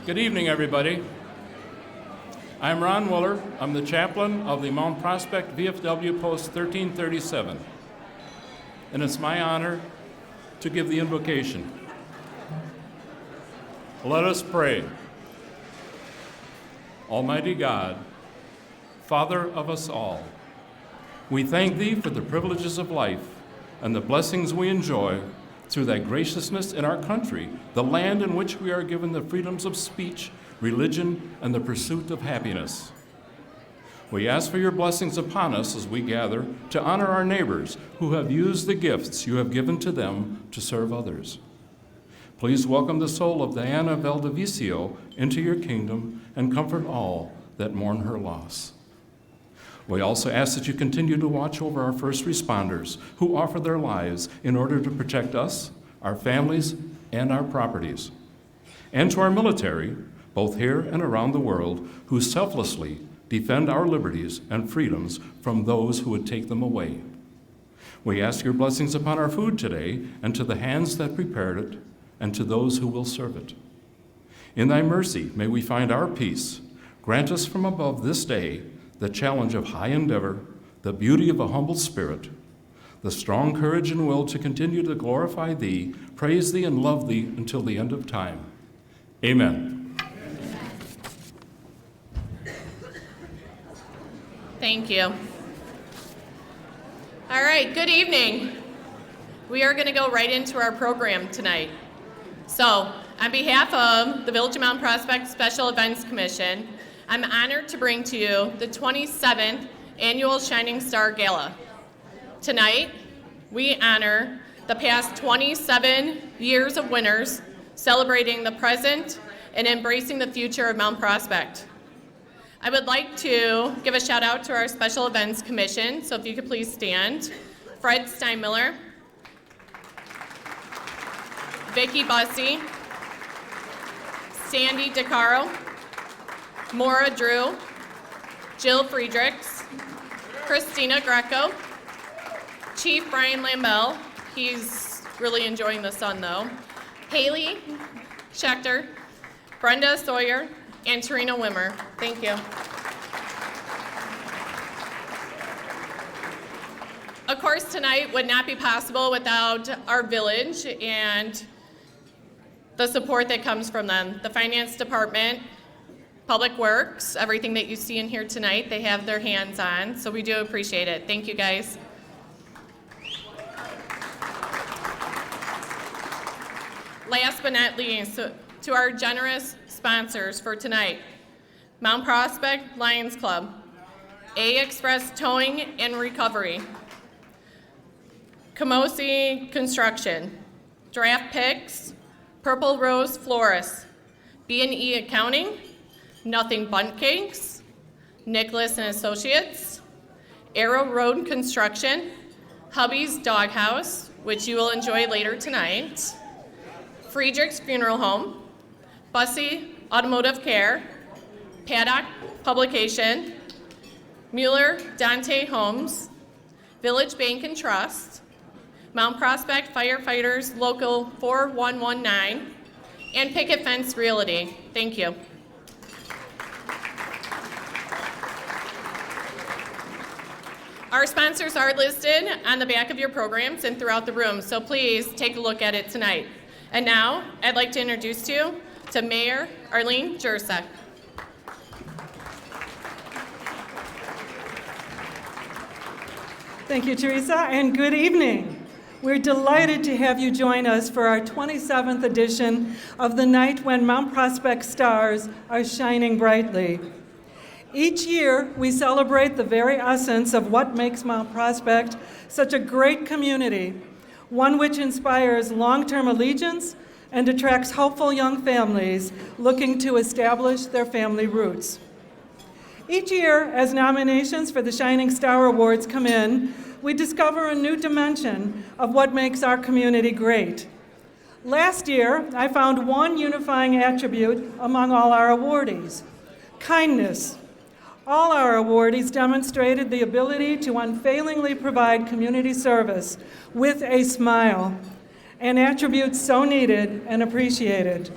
Good evening, everybody. I'm Ron Willer. I'm the chaplain of the Mount Prospect VFW Post 1337. And it's my honor to give the invocation. Let us pray. Almighty God, Father of us all, we thank Thee for the privileges of life and the blessings we enjoy through Thy graciousness in our country, the land in which we are given the freedoms of speech, religion, and the pursuit of happiness. We ask for Your blessings upon us as we gather to honor our neighbors who have used the gifts You have given to them to serve others. Please welcome the soul of Diana Valdivicio into Your kingdom and comfort all that mourn her loss. We also ask that You continue to watch over our first responders who offer their lives in order to protect us, our families, and our properties. And to our military, both here and around the world, who selflessly defend our liberties and freedoms from those who would take them away. We ask Your blessings upon our food today and to the hands that prepared it and to those who will serve it. In Thy mercy, may we find our peace. Grant us from above this day the challenge of high endeavor, the beauty of a humble spirit, the strong courage and will to continue to glorify Thee, praise Thee, and love Thee until the end of time. Amen. Thank you. All right, good evening. We are going to go right into our program tonight. So, on behalf of the Village of Mount Prospect Special Events Commission, I'm honored to bring to you the 27th Annual Shining Star Gala. Tonight, we honor the past 27 years of winners, celebrating the present and embracing the future of Mount Prospect. I would like to give a shout out to our Special Events Commission, so if you could please stand. Fred Steinmiller, Vicki Bussey, Sandy DeCaro, Maura Drew, Jill Friedrichs, Christina Greco, Chief Brian Lambell, he's really enjoying the sun though, Haley Schechter, Brenda Sawyer, and Tarina Wimmer. Thank you. Of course, tonight would not be possible without our village and the support that comes from them. The finance department, Public Works, everything that you see in here tonight, they have their hands on, so we do appreciate it. Thank you, guys. Last but not least, to our generous sponsors for tonight, Mount Prospect Lions Club, A Express Towing and Recovery, Camosi Construction, Draft Picks, Purple Rose Florists, B&E Accounting, Nothing Bundt Cakes, Nicholas and Associates, Arrow Road Construction, Hubby's Doghouse, which you will enjoy later tonight, Friedrichs Funeral Home, Bussey Automotive Care, Paddock Publication, Mueller Dante Homes, Village Bank and Trust, Mount Prospect Firefighters Local 4119, and Picket Fence Realty. Thank you. Our sponsors are listed on the back of your programs and throughout the room, so please take a look at it tonight. And now, I'd like to introduce you to Mayor Arlene Jurczak. Thank you, Teresa, and good evening. We're delighted to have you join us for our 27th edition of the night when Mount Prospect stars are shining brightly. Each year, we celebrate the very essence of what makes Mount Prospect such a great community, one which inspires long-term allegiance and attracts hopeful young families looking to establish their family roots. Each year, as nominations for the Shining Star Awards come in, we discover a new dimension of what makes our community great. Last year, I found one unifying attribute among all our awardees: kindness. All our awardees demonstrated the ability to unfailingly provide community service with a smile, an attribute so needed and appreciated.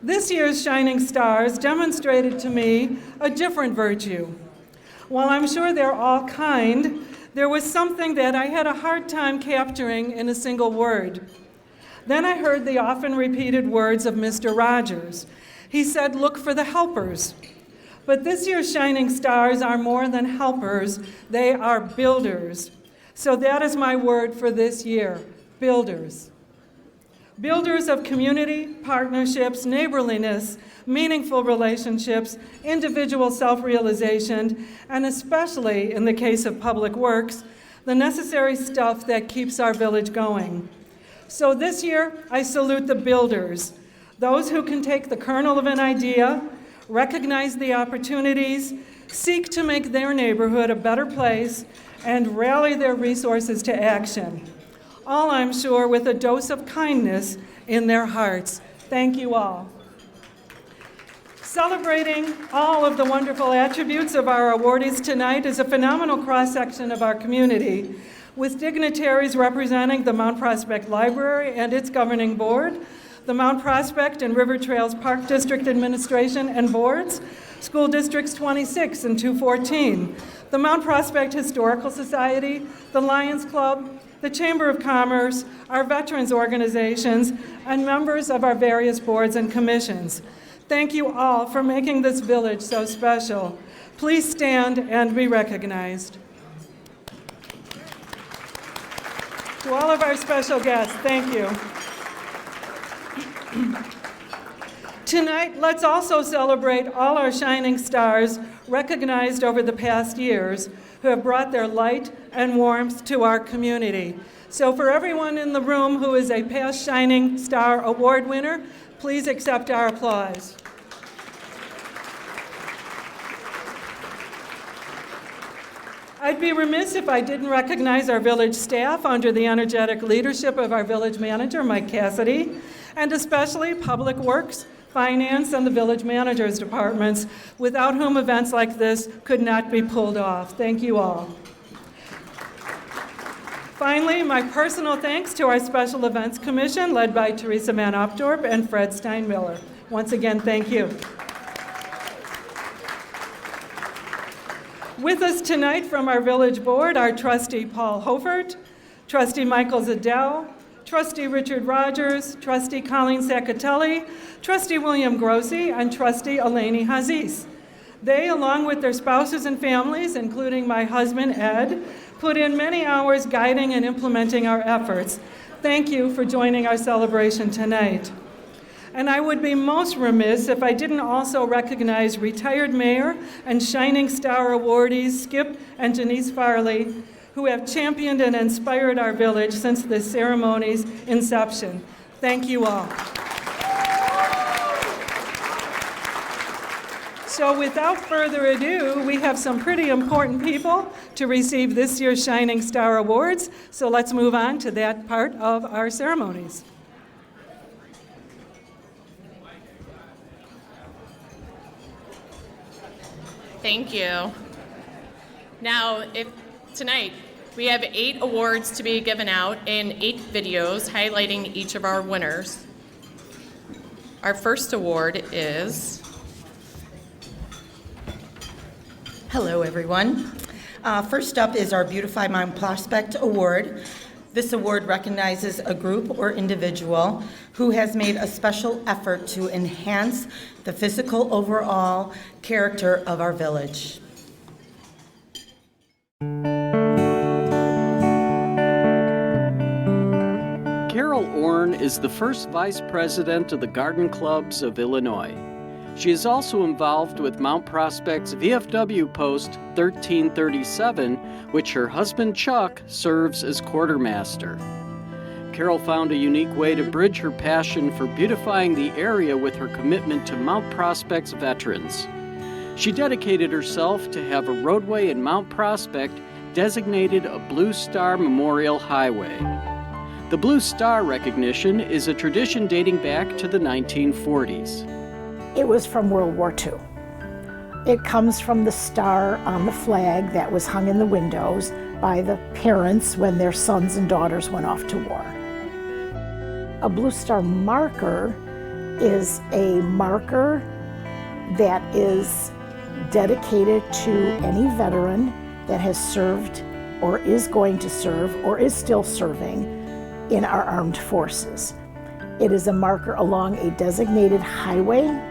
This year's Shining Stars demonstrated to me a different virtue. While I'm sure they're all kind, there was something that I had a hard time capturing in a single word. Then I heard the often repeated words of Mr. Rogers. He said, "Look for the helpers." But this year's Shining Stars are more than helpers, they are builders. So that is my word for this year, builders. Builders of community, partnerships, neighborliness, meaningful relationships, individual self-realization, and especially in the case of public works, the necessary stuff that keeps our village going. So this year, I salute the builders, those who can take the kernel of an idea, recognize the opportunities, seek to make their neighborhood a better place, and rally their resources to action. All, I'm sure, with a dose of kindness in their hearts. Thank you all. Celebrating all of the wonderful attributes of our awardees tonight is a phenomenal cross-section of our community, with dignitaries representing the Mount Prospect Library and its governing board, the Mount Prospect and River Trails Park District Administration and boards, School Districts 26 and 214, the Mount Prospect Historical Society, the Lions Club, the Chamber of Commerce, our veterans organizations, and members of our various boards and commissions. Thank you all for making this village so special. Please stand and be recognized. To all of our special guests, thank you. Tonight, let's also celebrate all our shining stars recognized over the past years who have brought their light and warmth to our community. So for everyone in the room who is a past Shining Star Award winner, please accept our applause. I'd be remiss if I didn't recognize our village staff under the energetic leadership of our village manager, Mike Cassidy, and especially Public Works, Finance, and the village manager's departments, without whom events like this could not be pulled off. Thank you all. Finally, my personal thanks to our Special Events Commission, led by Teresa Van Opdorp and Fred Steinmiller. Once again, thank you. With us tonight from our village board are Trustee Paul Hofert, Trustee Michael Zadell, Trustee Richard Rogers, Trustee Colleen Saccatelli, Trustee William Grossi, and Trustee Eleni Hazis. They, along with their spouses and families, including my husband, Ed, put in many hours guiding and implementing our efforts. Thank you for joining our celebration tonight. And I would be most remiss if I didn't also recognize retired mayor and Shining Star awardees Skip and Janice Farley, who have championed and inspired our village since the ceremony's inception. Thank you all. So without further ado, we have some pretty important people to receive this year's Shining Star Awards, so let's move on to that part of our ceremonies. Thank you. Now, tonight, we have 8 awards to be given out and 8 videos highlighting each of our winners. Our first award is... Hello, everyone. First up is our Beautify Mount Prospect Award. This award recognizes a group or individual who has made a special effort to enhance the physical overall character of our village. Carol Orn is the first vice president of the Garden Clubs of Illinois. She is also involved with Mount Prospect's VFW Post 1337, which her husband Chuck serves as quartermaster. Carol found a unique way to bridge her passion for beautifying the area with her commitment to Mount Prospect's veterans. She dedicated herself to have a roadway in Mount Prospect designated a Blue Star Memorial Highway. The Blue Star recognition is a tradition dating back to the 1940s. It was from World War II. It comes from the star on the flag that was hung in the windows by the parents when their sons and daughters went off to war. A Blue Star marker is a marker that is dedicated to any veteran that has served or is going to serve or is still serving in our armed forces. It is a marker along a designated highway,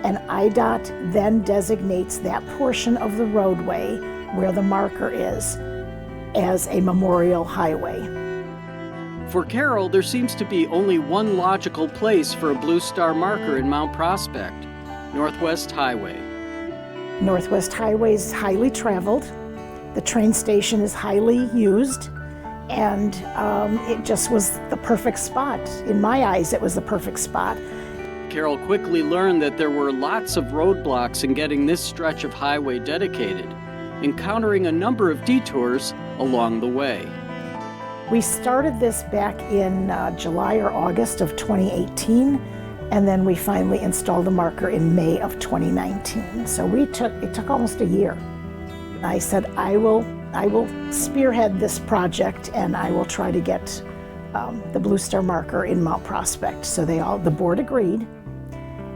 and IDOT then designates that portion of the roadway where the marker is as a memorial highway. For Carol, there seems to be only one logical place for a Blue Star marker in Mount Prospect: Northwest Highway. Northwest Highway is highly traveled. The train station is highly used, and it just was the perfect spot. In my eyes, it was the perfect spot. Carol quickly learned that there were lots of roadblocks in getting this stretch of highway dedicated, encountering a number of detours along the way. We started this back in July or August of 2018, and then we finally installed a marker in May of 2019. So it took almost a year. I said, I will spearhead this project, and I will try to get the Blue Star marker in Mount Prospect. So the board agreed,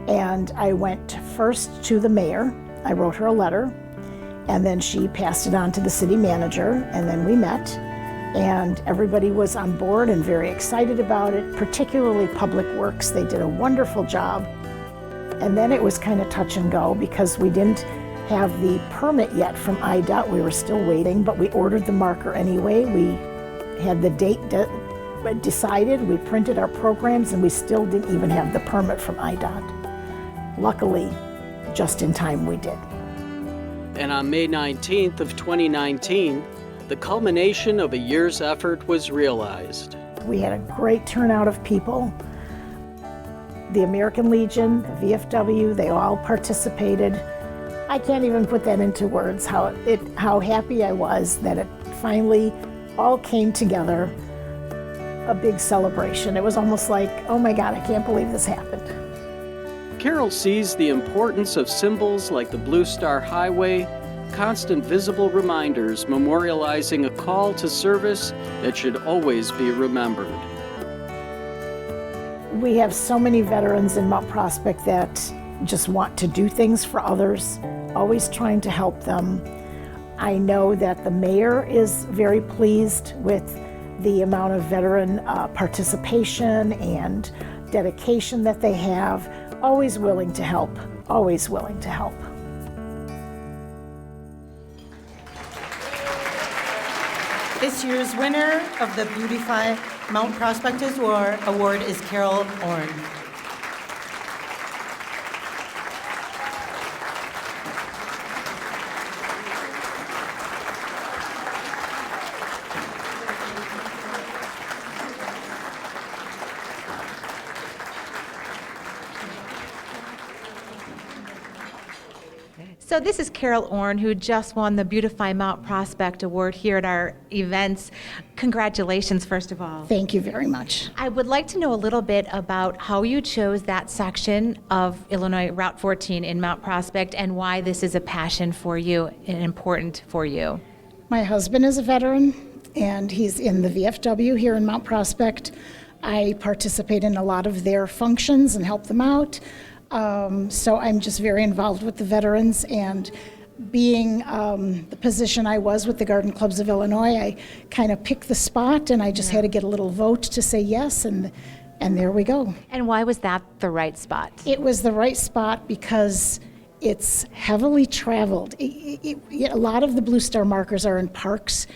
and I went first to the mayor. I wrote her a letter, and then she passed it on to the city manager, and then we met, and everybody was on board and very excited about it, particularly Public Works. They did a wonderful job. And then it was kind of touch and go because we didn't have the permit yet from IDOT. We were still waiting, but we ordered the marker anyway. We had the date decided, we printed our programs, and we still didn't even have the permit from IDOT. Luckily, just in time we did. And on May 19th of 2019, the culmination of a year's effort was realized. We had a great turnout of people. The American Legion, the VFW, they all participated. I can't even put that into words, how happy I was that it finally all came together, a big celebration. It was almost like, oh my God, I can't believe this happened. Carol sees the importance of symbols like the Blue Star Highway, constant visible reminders memorializing a call to service that should always be remembered. We have so many veterans in Mount Prospect that just want to do things for others, always trying to help them. I know that the mayor is very pleased with the amount of veteran participation and dedication that they have, always willing to help, always willing to help. This year's winner of the Beautify Mount Prospect Award is Carol Orn. So this is Carol Orn, who just won the Beautify Mount Prospect Award here at our events. Congratulations, first of all. Thank you very much. I would like to know a little bit about how you chose that section of Illinois Route 14 in Mount Prospect and why this is a passion for you and important for you. My husband is a veteran, and he's in the VFW here in Mount Prospect. I participate in a lot of their functions and help them out. So I'm just very involved with the veterans, and being the position I was with the Garden Clubs of Illinois, I kind of picked the spot, and I just had to get a little vote to say yes, and there we go. And why was that the right spot? It was the right spot because it's heavily traveled. A lot of the Blue Star markers are in parks,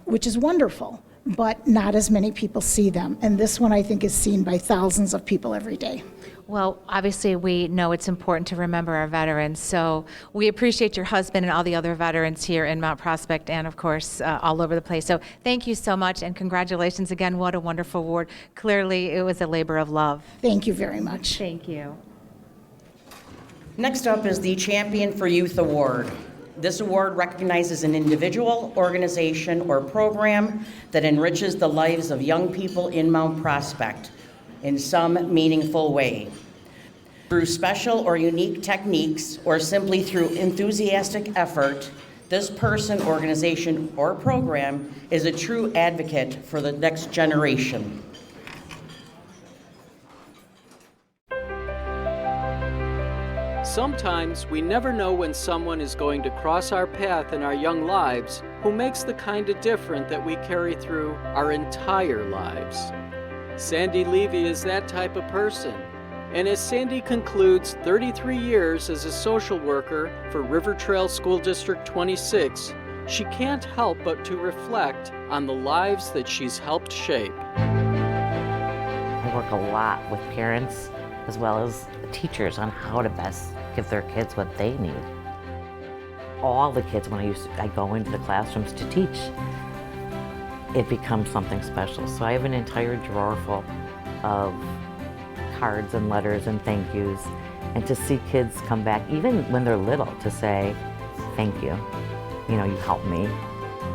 which is wonderful, but not as many people see them. And this one, I think, is seen by thousands of people every day. Well, obviously, we know it's important to remember our veterans, so we appreciate your husband and all the other veterans here in Mount Prospect and, of course, all over the place. So thank you so much, and congratulations again. What a wonderful award. Clearly, it was a labor of love. Thank you very much. Thank you. Next up is the Champion for Youth Award. This award recognizes an individual, organization, or program that enriches the lives of young people in Mount Prospect in some meaningful way. Through special or unique techniques, or simply through enthusiastic effort, this person, organization, or program is a true advocate for the next generation. Sometimes we never know when someone is going to cross our path in our young lives who makes the kind of difference that we carry through our entire lives. Sandy Levy is that type of person. And as Sandy concludes 33 years as a social worker for River Trail School District 26, she can't help but to reflect on the lives that she's helped shape. I work a lot with parents as well as teachers on how to best give their kids what they need. All the kids, when I go into the classrooms to teach, it becomes something special. So I have an entire drawer full of cards and letters and thank yous, and to see kids come back, even when they're little, to say, thank you, you helped me.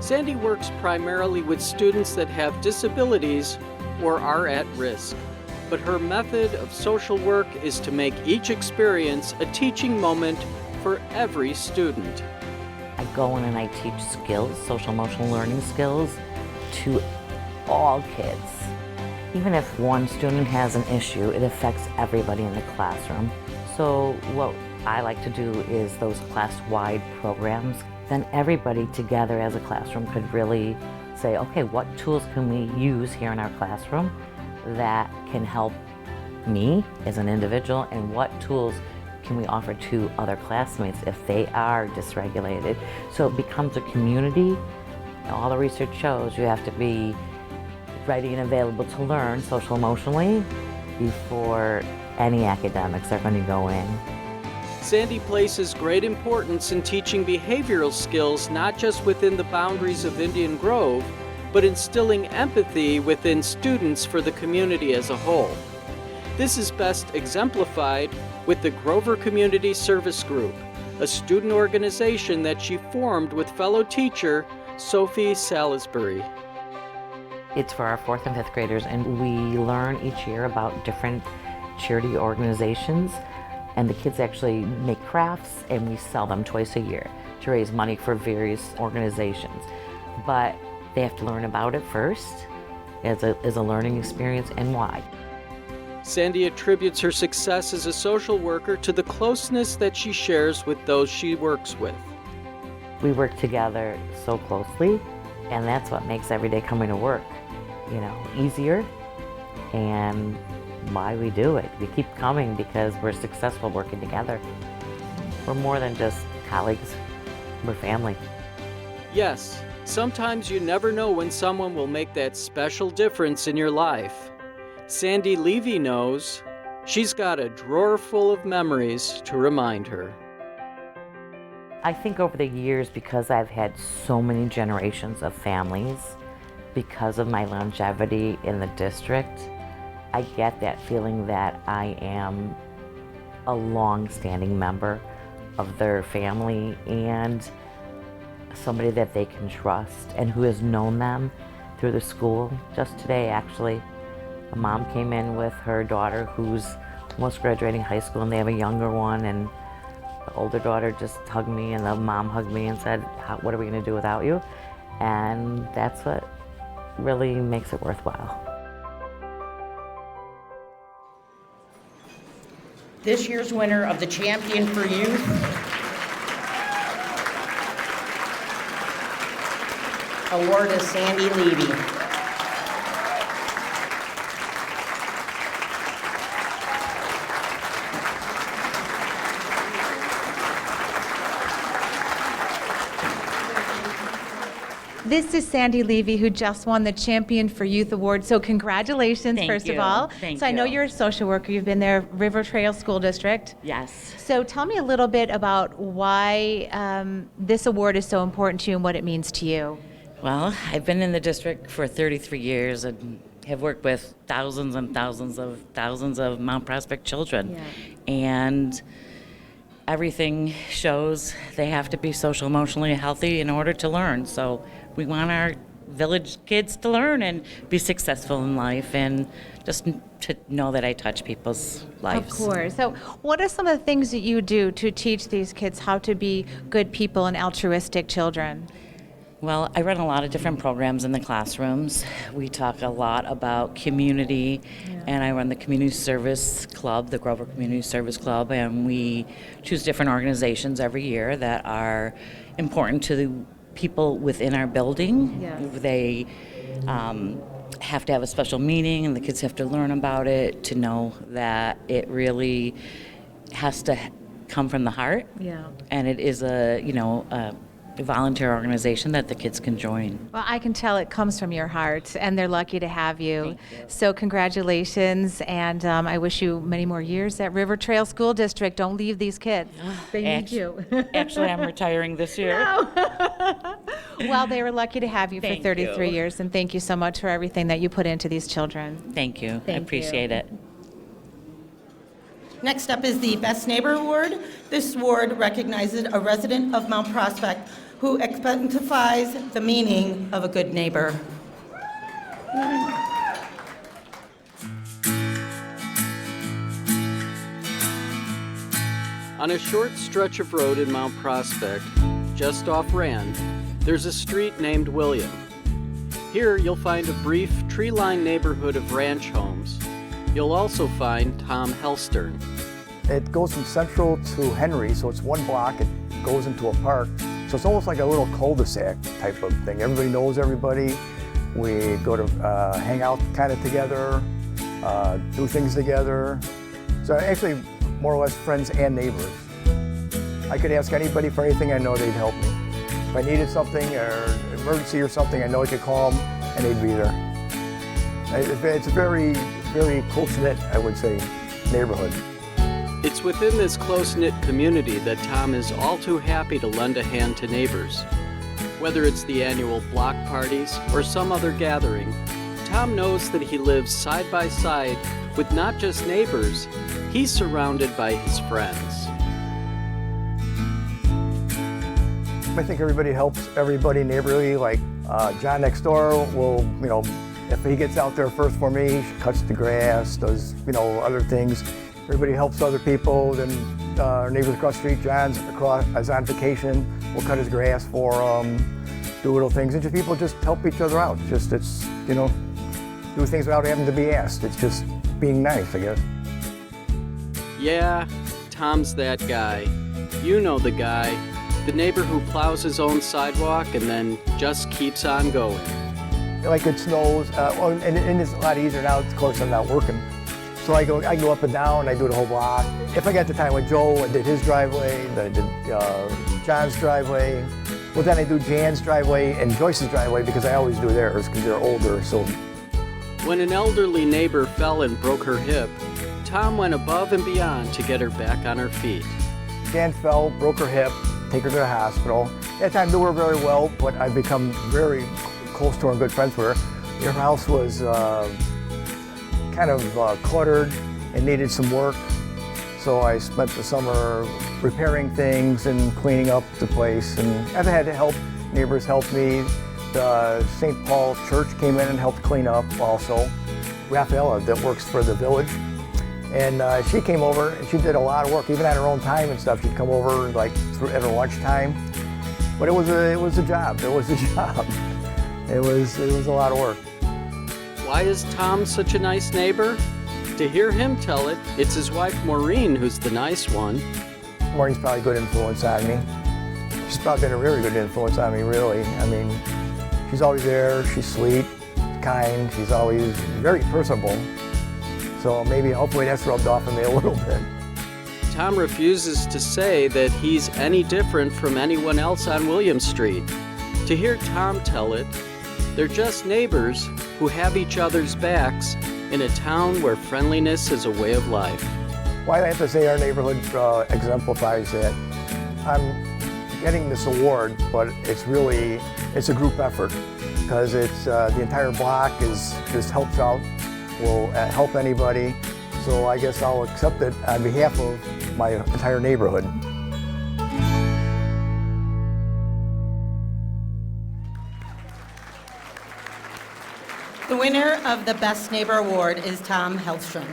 Sandy works primarily with students that have disabilities or are at risk. But her method of social work is to make each experience a teaching moment for every student. I go in and I teach skills, social emotional learning skills, to all kids. Even if one student has an issue, it affects everybody in the classroom. So what I like to do is those class-wide programs. Then everybody together as a classroom could really say, okay, what tools can we use here in our classroom that can help me as an individual, and what tools can we offer to other classmates if they are dysregulated? So it becomes a community. All the research shows you have to be ready and available to learn social emotionally before any academics are going to go in. Sandy places great importance in teaching behavioral skills not just within the boundaries of Indian Grove, but instilling empathy within students for the community as a whole. This is best exemplified with the Grover Community Service Group, a student organization that she formed with fellow teacher Sophie Salisbury. It's for our 4th and 5th graders, and we learn each year about different charity organizations, and the kids actually make crafts and we sell them twice a year to raise money for various organizations. But they have to learn about it first as a learning experience and why. Sandy attributes her success as a social worker to the closeness that she shares with those she works with. We work together so closely, and that's what makes every day coming to work, easier, and why we do it. We keep coming because we're successful working together. We're more than just colleagues, we're family. Yes, sometimes you never know when someone will make that special difference in your life. Sandy Levy knows. She's got a drawer full of memories to remind her. I think over the years, because I've had so many generations of families, because of my longevity in the district, I get that feeling that I am a long-standing member of their family and somebody that they can trust and who has known them through the school. Just today, actually, a mom came in with her daughter who's almost graduating high school, and they have a younger one, and the older daughter just hugged me and the mom hugged me and said, what are we going to do without you? And that's what really makes it worthwhile. This year's winner of the Champion for Youth award is Sandy Levy. This is Sandy Levy, who just won the Champion for Youth Award. So congratulations, Thank first you. of all. Thank so I know you. you're a social worker. You've been there, River Trail School District. Yes. So tell me a little bit about why this award is so important to you and what it means to you. Well, I've been in the district for 33 years and have worked with thousands and thousands of Mount Prospect children. Yeah. And everything shows they have to be social emotionally healthy in order to learn. So we want our village kids to learn and be successful in life, and just to know that I touch people's lives. Of course. So what are some of the things that you do to teach these kids how to be good people and altruistic children? Well, I run a lot of different programs in the classrooms. We talk a lot about community, and I run the Community Service Club, the Grover Community Service Club, and we choose different organizations every year that are important to the people within our building. Yes. They have to have a special meening, and the kids have to learn about it to know that it really has to come from the heart. Yeah. And it is a volunteer organization that the kids can join. Well, I can tell it comes from your heart, and they're lucky to have you. Thank you. So congratulations, and I wish you many more years at River Trail School District. Don't leave these kids. They need you. Actually, I'm retiring this year. Well, they were lucky to have you for Thank 33 you. years, and thank you so much for everything that you put into these children. Thank you. I Thank appreciate you. it. Next up is the Best Neighbor Award. This award recognizes a resident of Mount Prospect who exemplifies the meaning of a good neighbor. On a short stretch of road in Mount Prospect, just off Rand, there's a street named William. Here you'll find a brief tree-lined neighborhood of ranch homes. You'll also find Tom Helstern. It goes from Central to Henry, so it's one block. It goes into a park. So it's almost like a little cul-de-sac type of thing. Everybody knows everybody. We go to hang out kind of together, do things together. So actually, more or less friends and neighbors. I could ask anybody for anything, I know they'd help me. If I needed something or emergency or something, I know I could call them and they'd be there. It's a very, very close-knit, I would say, neighborhood. It's within this close-knit community that Tom is all too happy to lend a hand to neighbors. Whether it's the annual block parties or some other gathering, Tom knows that he lives side by side with not just neighbors, he's surrounded by his friends. I think everybody helps everybody neighborly. Like John next door will, if he gets out there first for me, cuts the grass, does, other things. Everybody helps other people. Then our neighbors across the street, John's is on vacation. We'll cut his grass for him, do little things. And just people just help each other out. It's do things without having to be asked. It's just being nice, I guess. Yeah, Tom's that guy. You know the guy. The neighbor who plows his own sidewalk and then just keeps on going. Like it snows, and it's a lot easier now. Of course, I'm not working. So I go up and down, I do the whole block. If I got the time with Joe, I did his driveway, then I did John's driveway. Well, then I do Jan's driveway and Joyce's driveway because I always do theirs because they're older. So When an elderly neighbor fell and broke her hip, Tom went above and beyond to get her back on her feet. Jan fell, broke her hip, take her to the hospital. At that time, I knew her very well, but I've become very close to her and good friends with her. Her house was kind of cluttered and needed some work. So I spent the summer repairing things and cleaning up the place. And I've had help, neighbors helped me. The St. Paul Church came in and helped clean up also. Rafaela, that works for the village. And she came over and she did a lot of work, even at her own time and stuff. She'd come over like at her lunchtime. But it was a job. It was a job. It was a lot of work. Why is Tom such a nice neighbor? To hear him tell it, it's his wife Maureen who's the nice one. Maureen's probably a good influence on me. She's probably been a really good influence on me, really. I mean, she's always there, she's sweet, kind, she's always very personable. So maybe, hopefully that's rubbed off on me a little bit. Tom refuses to say that he's any different from anyone else on William Street. To hear Tom tell it, they're just neighbors who have each other's backs in a town where friendliness is a way of life. Well, I have to say our neighborhood exemplifies that. I'm getting this award, but it's a group effort because it's the entire block just helps out, will help anybody. So I guess I'll accept it on behalf of my entire neighborhood. The winner of the Best Neighbor Award is Tom Hellstrom.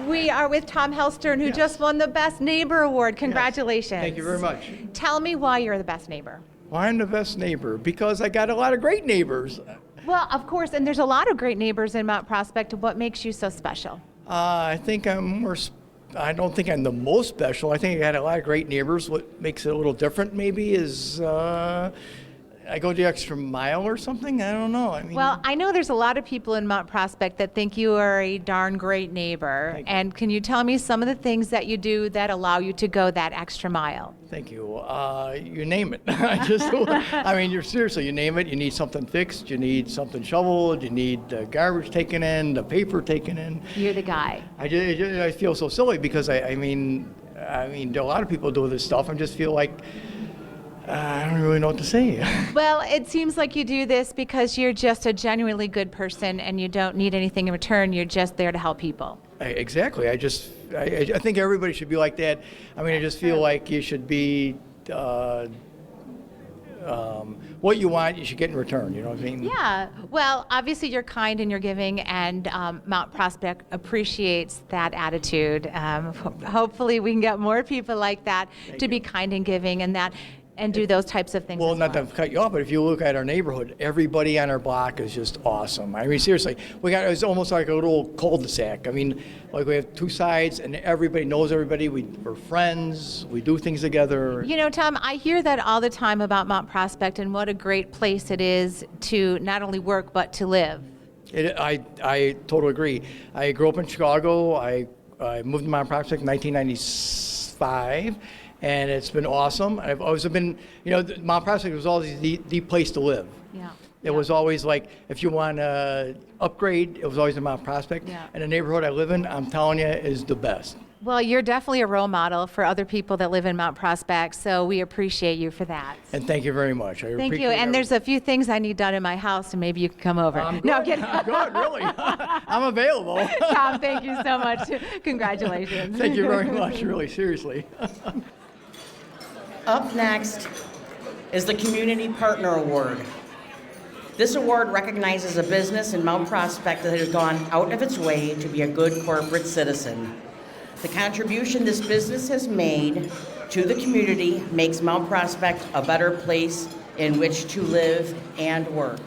We are with Tom Hellstrom, who just won the Best Neighbor Award. Congratulations. Thank you very much. Tell me why you're the best neighbor. Well, I'm the best neighbor because I got a lot of great neighbors. Well, of course, and there's a lot of great neighbors in Mount Prospect. What makes you so special? I think I don't think I'm the most special. I think I got a lot of great neighbors. What makes it a little different maybe is I go the extra mile or something. I don't know. Well, I know there's a lot of people in Mount Prospect that think you are a darn great neighbor. Thank you. And can you tell me some of the things that you do that allow you to go that extra mile? Thank you. You name it. Seriously, you name it. You need something fixed. You need something shoveled. You need the garbage taken in, the paper taken in. You're the guy. I feel so silly because I mean, a lot of people do this stuff. I just feel like I don't really know what to say. Well, it seems like you do this because you're just a genuinely good person and you don't need anything in return. You're just there to help people. Exactly. I think everybody should be like that. I just feel like you should be what you want, you should get in return. You know what I mean? Yeah. Well, obviously you're kind and you're giving, and Mount Prospect appreciates that attitude. Hopefully we can get more people like that to be kind and giving and do those types of things. Well, not to cut you off, but if you look at our neighborhood, everybody on our block is just awesome. Seriously, it's almost like a little cul-de-sac. We have two sides and everybody knows everybody. We're friends, we do things together. You know, Tom, I hear that all the time about Mount Prospect and what a great place it is to not only work, but to live. I totally agree. I grew up in Chicago. I moved to Mount Prospect in 1995. And it's been awesome. I've always been, Mount Prospect was always the place to live. Yeah. It was always like, if you want to upgrade, it was always in Mount Prospect. Yeah. And the neighborhood I live in, I'm telling you, is the best. Well, you're definitely a role model for other people that live in Mount Prospect, so we appreciate you for that. And thank you very much. Thank you. And there's a few things I need done in my house, and maybe you can come over. No, I'm kidding. I'm good, really. I'm available. Tom, thank you so much. Congratulations. Thank you very much, really, seriously. Up next is the Community Partner Award. This award recognizes a business in Mount Prospect that has gone out of its way to be a good corporate citizen. The contribution this business has made to the community makes Mount Prospect a better place in which to live and work.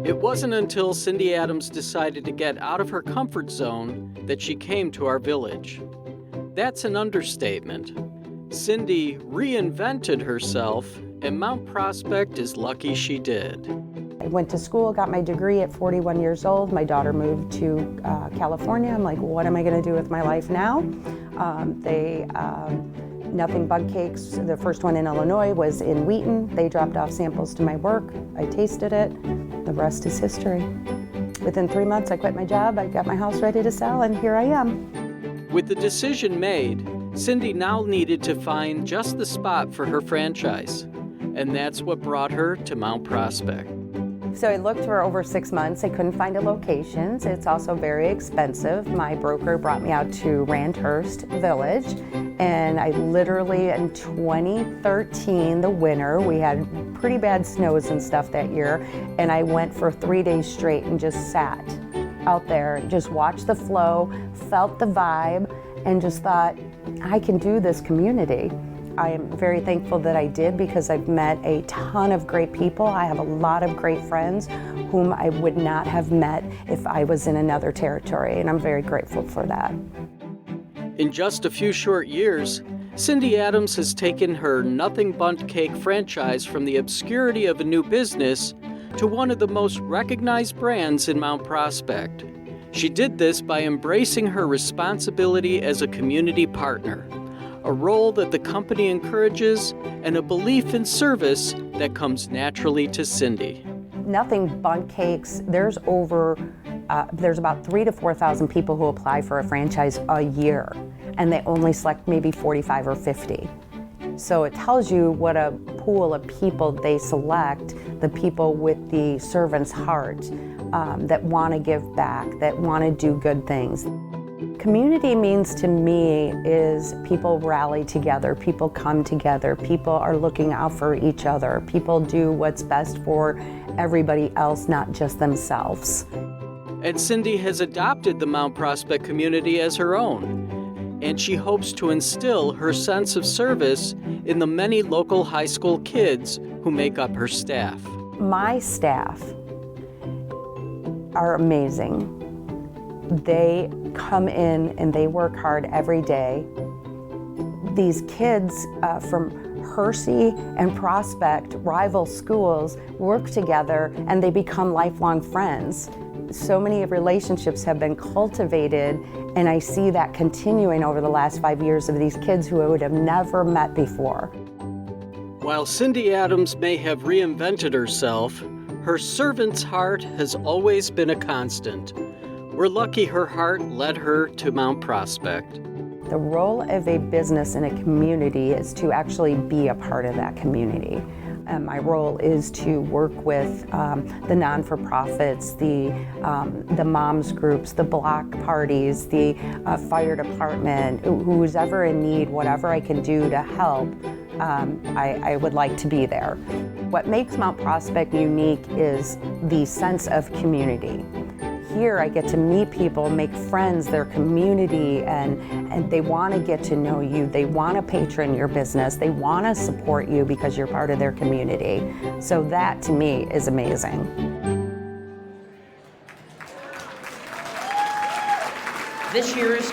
It wasn't until Cindy Adams decided to get out of her comfort zone that she came to our village. That's an understatement. Cindy reinvented herself, and Mount Prospect is lucky she did. I went to school, got my degree at 41 years old. My daughter moved to California. I'm like, well, what am I going to do with my life now? Nothing Bug Cakes, the first one in Illinois, was in Wheaton. They dropped off samples to my work. I tasted it. The rest is history. Within 3 months, I quit my job. I got my house ready to sell, and here I am. With the decision made, Cindy now needed to find just the spot for her franchise, and that's what brought her to Mount Prospect. So I looked for over 6 months. I couldn't find a location. It's also very expensive. My broker brought me out to Randhurst Village, and I literally, in 2013, the winter, we had pretty bad snows and stuff that year, and I went for 3 days straight and just sat out there, just watched the flow, felt the vibe, and just thought, I can do this community. I am very thankful that I did because I've met a ton of great people. I have a lot of great friends whom I would not have met if I was in another territory, and I'm very grateful for that. In just a few short years, Cindy Adams has taken her Nothing Bundt Cake franchise from the obscurity of a new business to one of the most recognized brands in Mount Prospect. She did this by embracing her responsibility as a community partner, a role that the company encourages and a belief in service that comes naturally to Cindy. Nothing Bundt Cakes, there's about 3,000 to 4,000 people who apply for a franchise a year, and they only select maybe 45 or 50. So it tells you what a pool of people they select, the people with the servant's heart, that want to give back, that want to do good things. Community means to me is people rally together, people come together, people are looking out for each other, people do what's best for everybody else, not just themselves. And Cindy has adopted the Mount Prospect community as her own, and she hopes to instill her sense of service in the many local high school kids who make up her staff. My staff are amazing. They come in and they work hard every day. These kids from Hershey and Prospect, rival schools, work together and they become lifelong friends. So many relationships have been cultivated, and I see that continuing over the last 5 years of these kids who I would have never met before. While Cindy Adams may have reinvented herself, her servant's heart has always been a constant. We're lucky her heart led her to Mount Prospect. The role of a business in a community is to actually be a part of that community. My role is to work with the non-for-profits, the moms groups, the block parties, the fire department, who's ever in need, whatever I can do to help, I would like to be there. What makes Mount Prospect unique is the sense of community. Here I get to meet people, make friends, their community, and they want to get to know you. They want to patron your business. They want to support you because you're part of their community. So that to me is amazing. This year's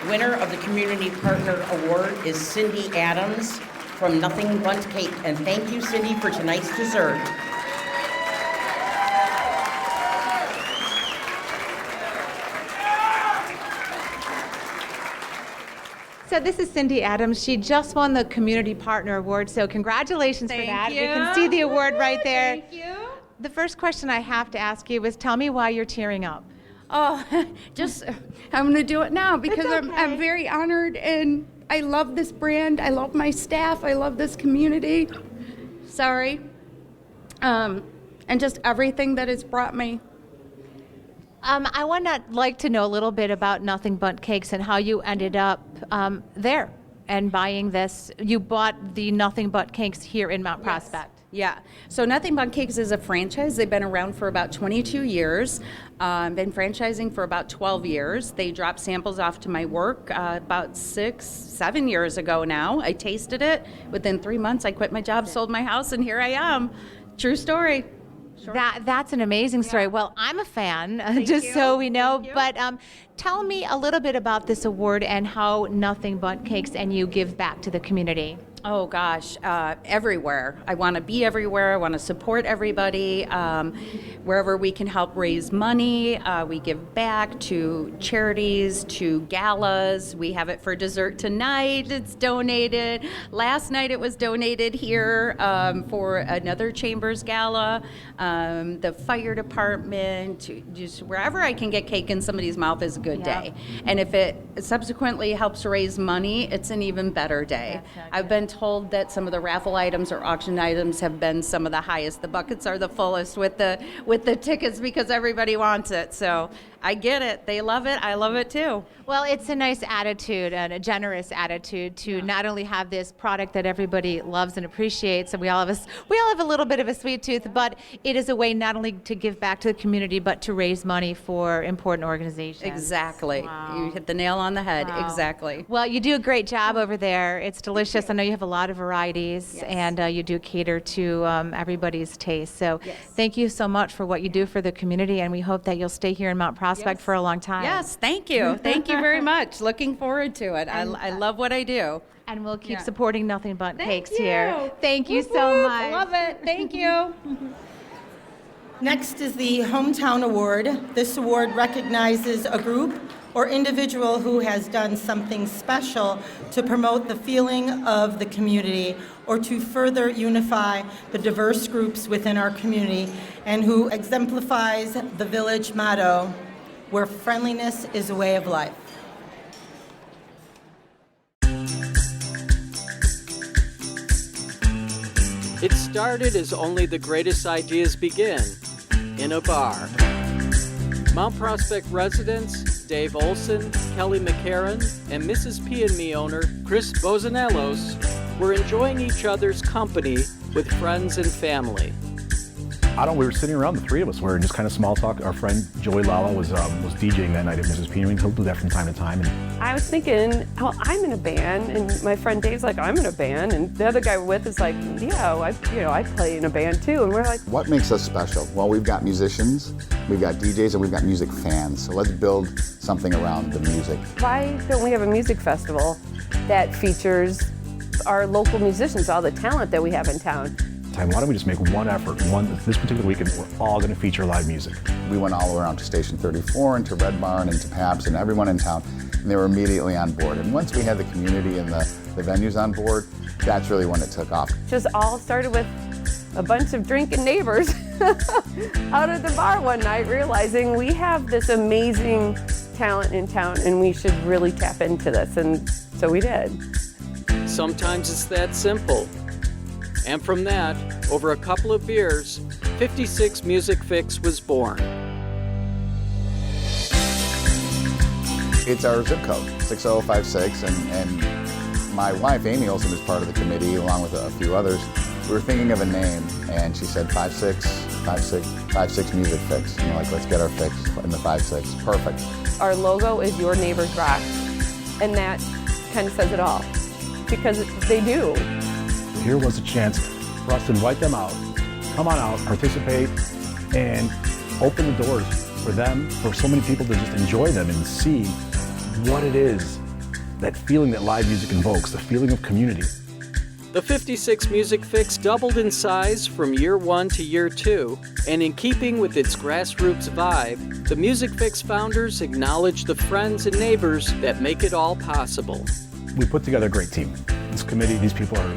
winner of the Community Partner Award is Cindy Adams from Nothing Bundt Cake. And thank you, Cindy, for tonight's dessert. So this is Cindy Adams. She just won the Community Partner Award, so congratulations for that. you. We can see the award right there. Thank you. The first question I have to ask you is tell me why you're tearing up. Oh, I'm going to do it now because It's okay. I'm very honored, and I love this brand. I love my staff. I love this community. Sorry. And just everything that it's brought me. I would like to know a little bit about Nothing Bundt Cakes and how you ended up there and buying this. You bought the Nothing Bundt Cakes here in Mount Prospect. Yeah, so Nothing Bundt Cakes is a franchise. They've been around for about 22 years, been franchising for about 12 years. They dropped samples off to my work about 6-7 years ago now. I tasted it. Within 3 months, I quit my job, sold my house, and here I am. True story. Sure. That's an amazing story. Yeah. Well, I'm a fan, so we know. But tell me a little bit about this award and how Nothing Bundt Cakes and you give back to the community. Oh gosh, everywhere. I want to be everywhere. I want to support everybody. Wherever we can help raise money, we give back to charities, to galas. We have it for dessert tonight. It's donated. Last night it was donated here for another Chambers Gala. The fire department, just wherever I can get cake in somebody's mouth is a good day. And if it subsequently helps raise money, it's an even better day. I've been told that some of the raffle items or auction items have been some of the highest. The buckets are the fullest with the tickets because everybody wants it. So I get it. They love it. I love it too. Well, it's a nice attitude and a generous attitude to not only have this product that everybody loves and appreciates, and we all have a little bit of a sweet tooth, but it is a way not only to give back to the community, but to raise money for important organizations. Exactly. Wow. You hit the nail on the head. Wow. Exactly. Well, you do a great job over there. It's delicious. I know you have have a lot of varieties, and you do cater to everybody's taste. So thank you so much for what you do for the community, and we hope that you'll stay here in Mount Prospect for a long time. Yes, thank you. Thank you very much. Looking forward to it. I love what I do. And we'll keep supporting Nothing But Cakes you. here. Thank you Whoop, so whoop. much. Love it. Thank you. Next is the Hometown Award. This award recognizes a group or individual who has done something special to promote the feeling of the community or to further unify the diverse groups within our community, and who exemplifies the village motto, where friendliness is a way of life. It started as only the greatest ideas begin, in a bar. Mount Prospect residents Dave Olson, Kelley McCarron, and Mrs. P&Me owner Chris Bozonelos were enjoying each other's company with friends and family. We were sitting around, the three of us were, and just kind of small talk. Our friend Joey Lala was DJing that night at Mrs. P&Me. He'll do that from time to time. And I was thinking, well, I'm in a band, and my friend Dave's like, I'm in a band, and the other guy we're with is like, yeah, I play in a band too, and we're like, what makes us special? Well, we've got musicians, we've got DJs, and we've got music fans. So let's build something around the music. why don't we have a music festival that features our local musicians, all the talent that we have in town? why don't we just make one effort, this particular weekend, we're all going to feature live music. We went all around to Station 34 and to Red Barn and to Pabst and everyone in town, and they were immediately on board. And once we had the community and the venues on board, that's really when it took off. Just all started with a bunch of drinking neighbors out at the bar one night, realizing we have this amazing talent in town and we should really tap into this, and so we did. Sometimes it's that simple. And from that, over a couple of beers, 56 Music Fix was born. It's our zip code, 6056, and my wife, Amy Olson, is part of the committee, along with a few others. We were thinking of a name, and she said 56 Music Fix. And we're like, let's get our fix in the 56. Perfect. Our logo is Your Neighbors Rock, and that kind of says it all, because they do. Here was a chance for us to invite them out, come on out, participate, and open the doors for them, for so many people to just enjoy them and see what it is, that feeling that live music invokes, the feeling of community. The 56 Music Fix doubled in size from year 1 to year 2, and in keeping with its grassroots vibe, the Music Fix founders acknowledge the friends and neighbors that make it all possible. We put together a great team. This committee, these people are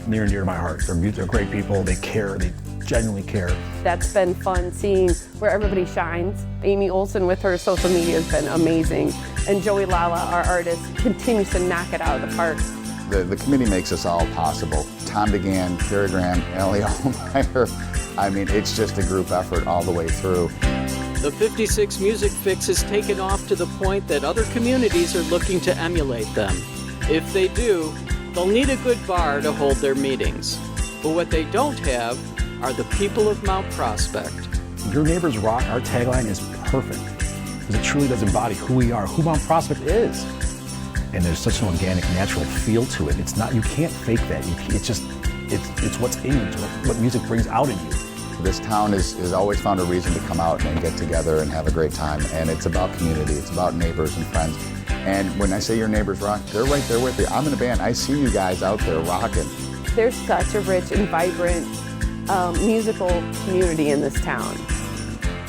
near and dear to my heart. They're great people, they care, they genuinely care. That's been fun, seeing where everybody shines. Amy Olson with her social media has been amazing, and Joey Lala, our artist, continues to knock it out of the park. The committee makes us all possible. Tom DeGan, Carrie Graham, Ellie Allmeyer. I mean, it's just a group effort all the way through. The 56 Music Fix has taken off to the point that other communities are looking to emulate them. If they do, they'll need a good bar to hold their meetings. But what they don't have are the people of Mount Prospect. Your Neighbors Rock, our tagline is perfect, because it truly does embody who we are, who Mount Prospect is. And there's such an organic, natural feel to it. It's not, you can't fake that. It's what's in you, it's what music brings out in you. This town has always found a reason to come out and get together and have a great time. And it's about community, it's about neighbors and friends. And when I say Your Neighbors Rock, they're right there with you. I'm in a band, I see you guys out there rocking. There's such a rich and vibrant musical community in this town.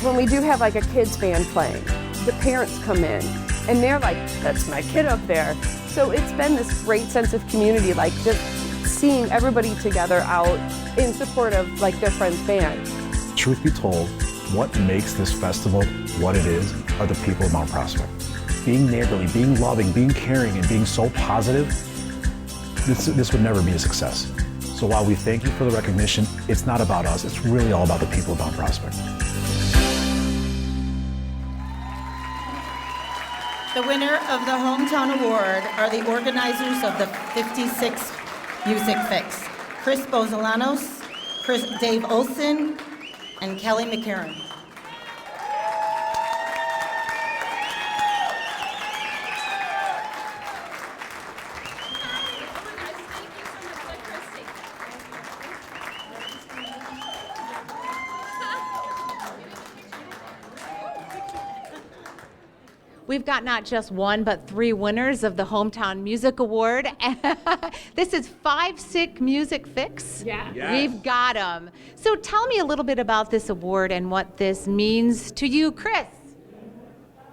When we do have like a kids band playing, the parents come in and they're like, that's my kid up there. So it's been this great sense of community, like just seeing everybody together out in support of like their friend's band. Truth be told, what makes this festival what it is are the people of Mount Prospect. Being neighborly, being loving, being caring, and being so positive, this would never be a success. So while we thank you for the recognition, it's not about us, it's really all about the people of Mount Prospect. The winner of the Hometown Award are the organizers of the 56 Music Fix, Chris Bozonelos, Dave Olson, and Kelley McCarron. we've got not just one, but 3 winners of the Hometown Music Award. This is 5-6 Music Fix. Yeah. Yes. We've got them. So tell me a little bit about this award and what this means to you, Chris.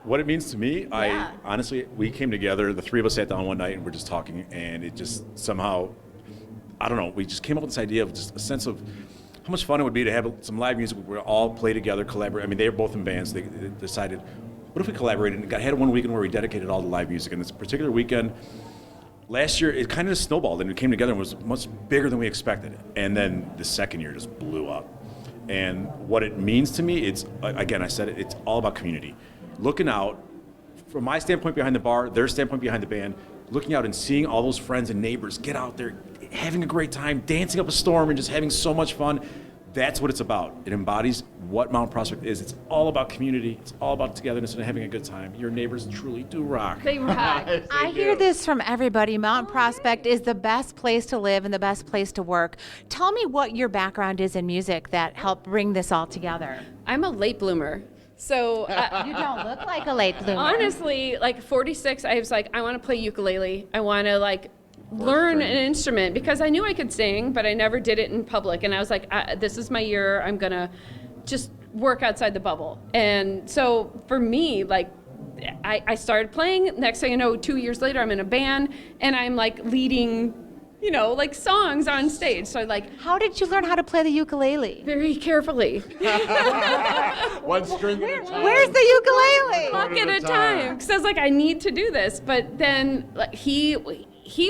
What it means to me, Yeah. honestly, we came together, the 3 of us sat down one night and we're just talking, and it just somehow, I don't know, we just came up with this idea of just a sense of how much fun it would be to have some live music where we all play together, collaborate. I mean, they were both in bands. They decided, what if we collaborated? And had one weekend where we dedicated all to live music. And this particular weekend, last year, it kind of snowballed and we came together and was much bigger than we expected. And then the second year just blew up. And what it means to me, it's, again, I said it, it's all about community. Looking out, from my standpoint behind the bar, their standpoint behind the band, looking out and seeing all those friends and neighbors get out there, having a great time, dancing up a storm and just having so much fun. That's what it's about. It embodies what Mount Prospect is. It's all about community. It's all about togetherness and having a good time. Your neighbors truly do rock. They rock. I hear this from everybody. Mount Prospect is the best place to live and the best place to work. Tell me what your background is in music that helped bring this all together. I'm a late bloomer. So you don't look like a late bloomer. Honestly, like 46, I was like, I want to play ukulele. I want to like learn an instrument because I knew I could sing, but I never did it in public. And I was like, this is my year. I'm going to just work outside the bubble. And so for me, like, I started playing. Next thing you know, 2 years later, I'm in a band and I'm like leading, you know, like songs on stage. So like, how did you learn how to play the ukulele? Very carefully. One string at a time. Where's the ukulele? One at a time. Because I was like, I need to do this. But then like, he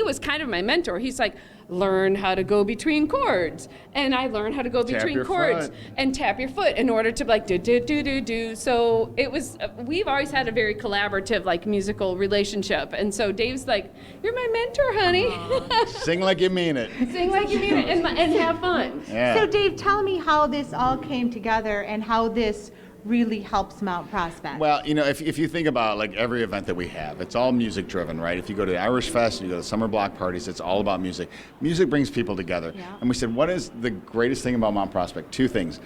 was kind of my mentor. He's like, learn how to go between chords. And I learned how to go between chords and tap your foot in order to like do. So it was, we've always had a very collaborative like musical relationship. And so Dave's like, you're my mentor, honey. Sing like you mean it. Sing like you mean it and have fun. Yeah. So Dave, tell me how this all came together and how this really helps Mount Prospect. Well, you know, if you think about like every event that we have, it's all music driven, right? If you go to the Irish Fest, you go to summer block parties, it's all about music. Music brings people together. Yeah. And we said, what is the greatest thing about Mount Prospect? 2 things.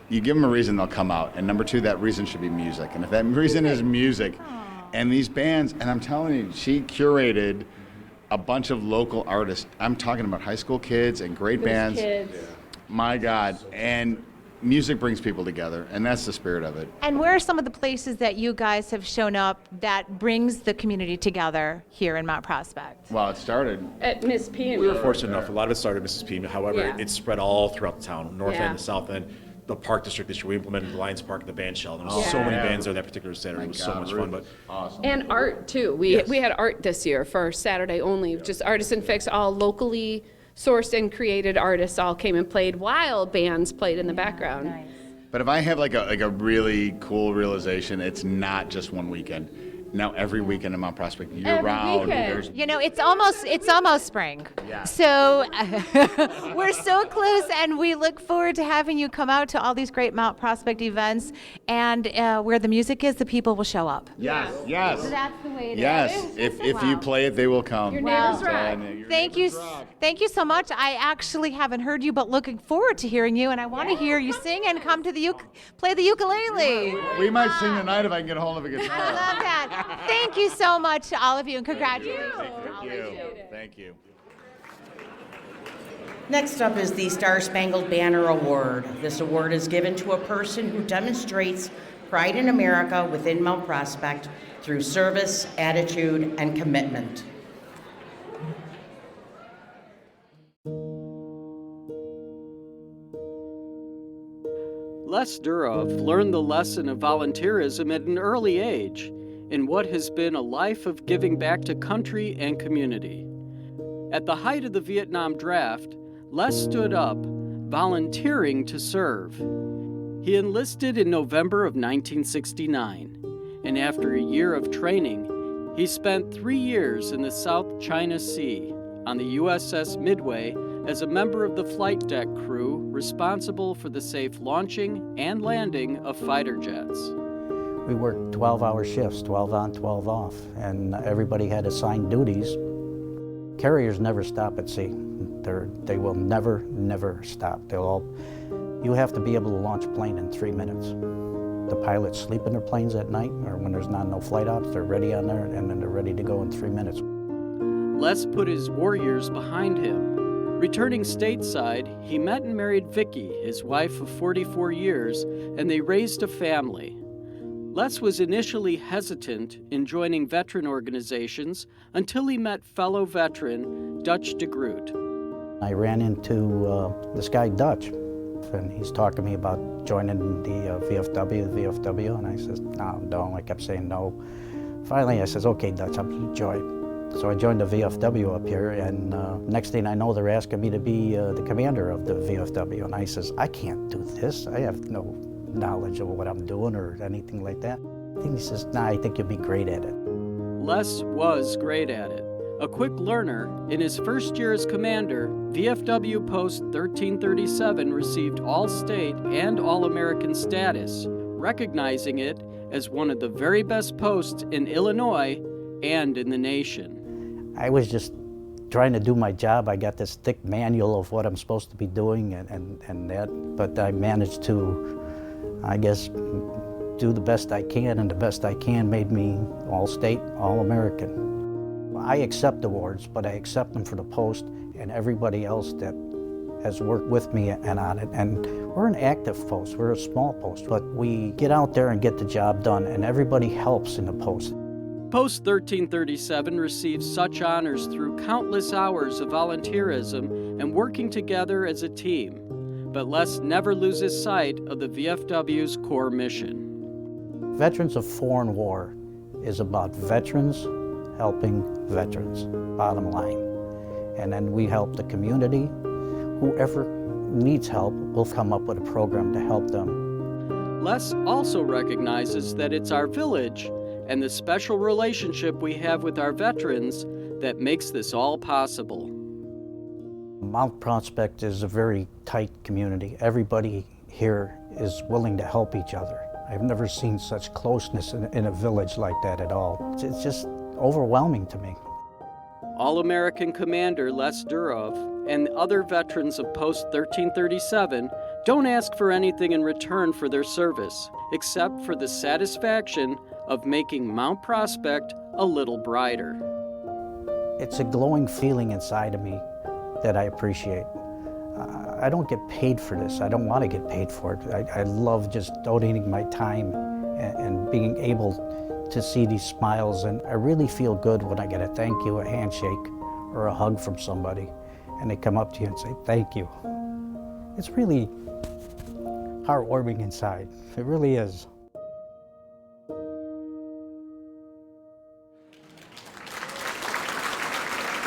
You give them a reason, they'll come out. And number 2, that reason should be music. And if that reason is music, and these bands, and I'm telling you, she curated a bunch of local artists. I'm talking about high school kids and great bands. Kids. My God. And music brings people together, and that's the spirit of it. And where are some of the places that you guys have shown up that brings the community together here in Mount Prospect? Well, it started at Miss P. We were fortunate enough. A lot of it started at Mrs. P. However, it's spread all throughout the town, north end, the south end. The park district this year, we implemented the Lions Park at the band shell. There was so many bands there that particular Saturday. It was so much fun. But awesome. And art too. We had art this year for Saturday only. Just Artisan Fix, all locally sourced and created artists all came and played while bands played in the background. Nice. But if I have like a really cool realization, it's not just one weekend. Now every weekend in Mount Prospect, year round. There's You know, it's almost spring. Yeah. So we're so close, and we look forward to having you come out to all these great Mount Prospect events. And where the music is, the people will show up. Yes, yes. So that's the way it is. Yes, if you play it, they will come. Your neighbors rock. Thank you so much. I actually haven't heard you, but looking forward to hearing you, and I want to hear you sing and come to play the ukulele. We might sing tonight if I can get a hold of a guitar. I love that. Thank you so much to all of you, and congratulations. Thank you. Next up is the Star Spangled Banner Award. This award is given to a person who demonstrates pride in America within Mount Prospect through service, attitude, and commitment. Les Durov learned the lesson of volunteerism at an early age in what has been a life of giving back to country and community. At the height of the Vietnam draft, Les stood up, volunteering to serve. He enlisted in November of 1969, and after a year of training, he spent 3 years in the South China Sea on the USS Midway as a member of the flight deck crew responsible for the safe launching and landing of fighter jets. We worked 12-hour shifts, 12 on, 12 off, and everybody had assigned duties. Carriers never stop at sea. They will never stop. You have to be able to launch a plane in 3 minutes. The pilots sleep in their planes at night, or when there's not no flight ops, they're ready on there, and then they're ready to go in 3 minutes. Les put his warriors behind him. Returning stateside, he met and married Vicky, his wife of 44 years, and they raised a family. Les was initially hesitant in joining veteran organizations until he met fellow veteran Dutch de Groot. I ran into this guy, Dutch, and he's talking to me about joining the VFW, and I said, no, don't. I kept saying no. Finally, I says, okay, Dutch, I'll join. So I joined the VFW up here, and next thing I know, they're asking me to be the commander of the VFW, and I says, I can't do this. I have no knowledge of what I'm doing or anything like that. And he says, nah, I think you'll be great at it. Les was great at it. A quick learner, in his first year as commander, VFW Post 1337 received All-State and All-American status, recognizing it as one of the very best posts in Illinois and in the nation. I was just trying to do my job. I got this thick manual of what I'm supposed to be doing and that, but I managed to, I guess, do the best I can, and the best I can made me All-State, All-American. I accept awards, but I accept them for the post and everybody else that has worked with me and on it. And we're an active post, we're a small post, but we get out there and get the job done, and everybody helps in the post. Post 1337 receives such honors through countless hours of volunteerism and working together as a team. But Les never loses sight of the VFW's core mission. Veterans of Foreign War is about veterans helping veterans, bottom line. And then we help the community. Whoever needs help, we'll come up with a program to help them. Les also recognizes that it's our village and the special relationship we have with our veterans that makes this all possible. Mount Prospect is a very tight community. Everybody here is willing to help each other. I've never seen such closeness in a village like that at all. It's just overwhelming to me. All-American Commander Les Durov and the other veterans of Post 1337 don't ask for anything in return for their service, except for the satisfaction of making Mount Prospect a little brighter. It's a glowing feeling inside of me that I appreciate. I don't get paid for this. I don't want to get paid for it. I love just donating my time and being able to see these smiles, and I really feel good when I get a thank you, a handshake, or a hug from somebody, and they come up to you and say, thank you. It's really heartwarming inside. It really is.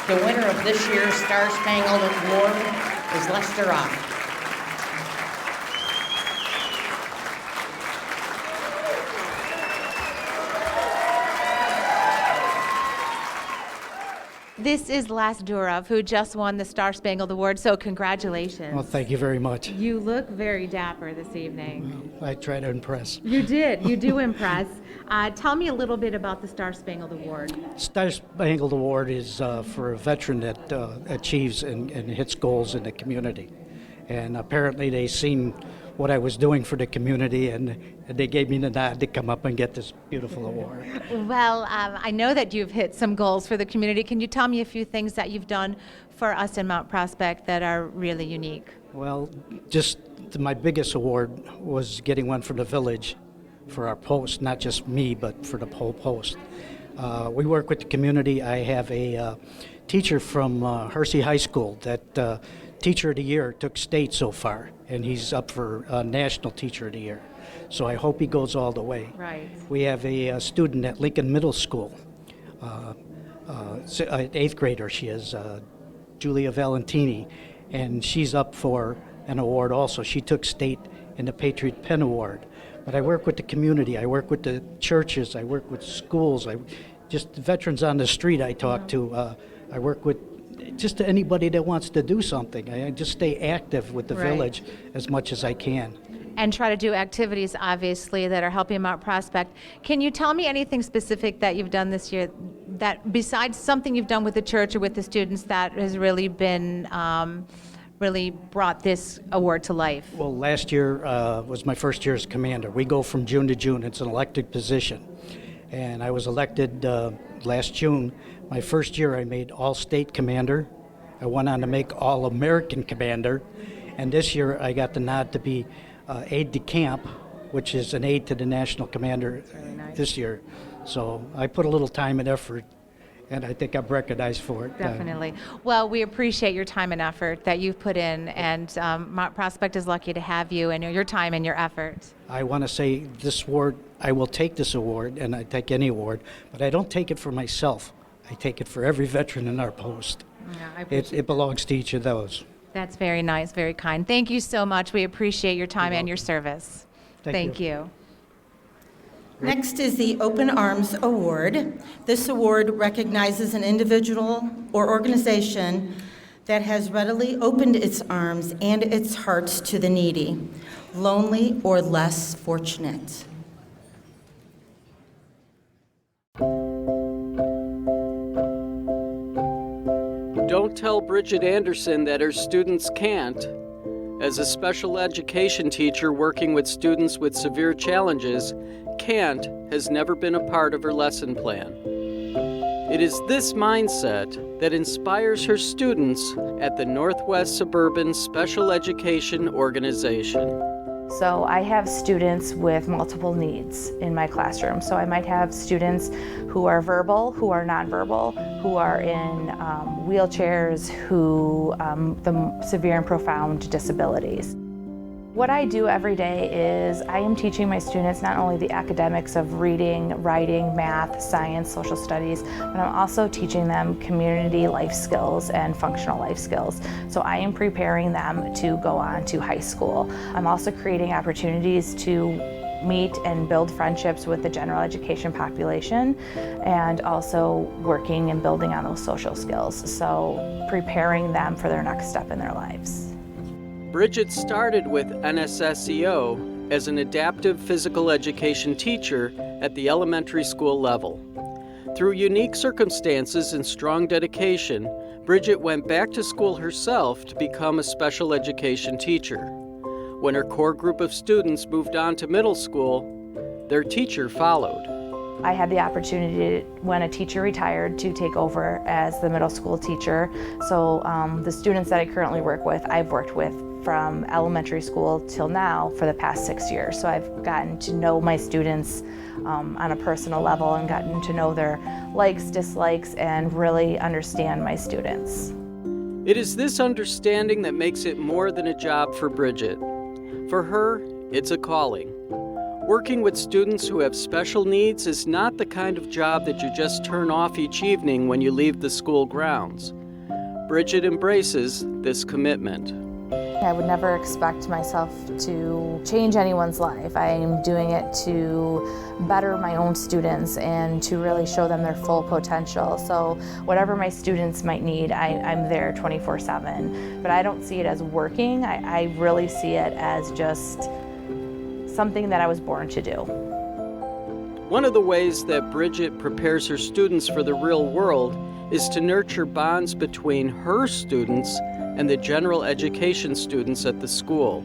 The winner of this year's Star Spangled Award is Lester Roth. This is Les Durov, who just won the Star Spangled Award, so congratulations. Well, thank you very much. You look very dapper this evening. I try to impress. You did. You do impress. Tell me a little bit about the Star Spangled Award. Star Spangled Award is for a veteran that achieves and hits goals in the community. And apparently they seen what I was doing for the community, and they gave me the nod to come up and get this beautiful award. Well, I know that you've hit some goals for the community. Can you tell me a few things that you've done for us in Mount Prospect that are really unique? Well, just my biggest award was getting one for the village for our post, not just me, but for the whole post. We work with the community. I have a teacher from Hersey High School that Teacher of the Year took state so far, and he's up for National Teacher of the Year. So I hope he goes all the way. Right. We have a student at Lincoln Middle School, 8th grader she is, Julia Valentini, and she's up for an award also. She took state in the Patriot Pen Award. But I work with the community, I work with the churches, I work with schools, just the veterans on the street I talk to. I work with just anybody that wants to do something. I just stay active with the village as much as I can. And try to do activities, obviously, that are helping Mount Prospect. Can you tell me anything specific that you've done this year, that besides something you've done with the church or with the students, that has really been really brought this award to life? Well, last year was my first year as commander. We go from June to June. It's an elected position. And I was elected last June. My first year I made all-state commander. I went on to make all-American commander. And this year I got the nod to be aide-de-camp, which is an aide to the national commander this year. So I put a little time and effort, and I think I'm recognized for it. Definitely. Well, we appreciate your time and effort that you've put in, and Mount Prospect is lucky to have you and your time and your effort. I want to say this award, I will take this award, and I take any award, but I don't take it for myself. I take it for every veteran in our post. Yeah, It belongs to each of those. That's very nice, very kind. Thank you so much. We appreciate your time and your service. Thank you. Next is the Open Arms Award. This award recognizes an individual or organization that has readily opened its arms and its hearts to the needy, lonely, or less fortunate. Don't tell Bridget Anderson that her students can't. As a special education teacher working with students with severe challenges, can't has never been a part of her lesson plan. It is this mindset that inspires her students at the Northwest Suburban Special Education Organization. So I have students with multiple needs in my classroom. So I might have students who are verbal, who are nonverbal, who are in wheelchairs, who the severe and profound disabilities. What I do every day is I am teaching my students not only the academics of reading, writing, math, science, social studies, but I'm also teaching them community life skills and functional life skills. So I am preparing them to go on to high school. I'm also creating opportunities to meet and build friendships with the general education population, and also working and building on those social skills. So preparing them for their next step in their lives. Bridget started with NSSEO as an adaptive physical education teacher at the elementary school level. Through unique circumstances and strong dedication, Bridget went back to school herself to become a special education teacher. When her core group of students moved on to middle school, their teacher followed. I had the opportunity, when a teacher retired, to take over as the middle school teacher. So the students that I currently work with, I've worked with from elementary school till now for the past 6 years. So I've gotten to know my students on a personal level and gotten to know their likes, dislikes, and really understand my students. It is this understanding that makes it more than a job for Bridget. For her, it's a calling. Working with students who have special needs is not the kind of job that you just turn off each evening when you leave the school grounds. Bridget embraces this commitment. I would never expect myself to change anyone's life. I am doing it to better my own students and to really show them their full potential. So whatever my students might need, I'm there 24/7. But I don't see it as working. I really see it as just something that I was born to do. One of the ways that Bridget prepares her students for the real world is to nurture bonds between her students and the general education students at the school.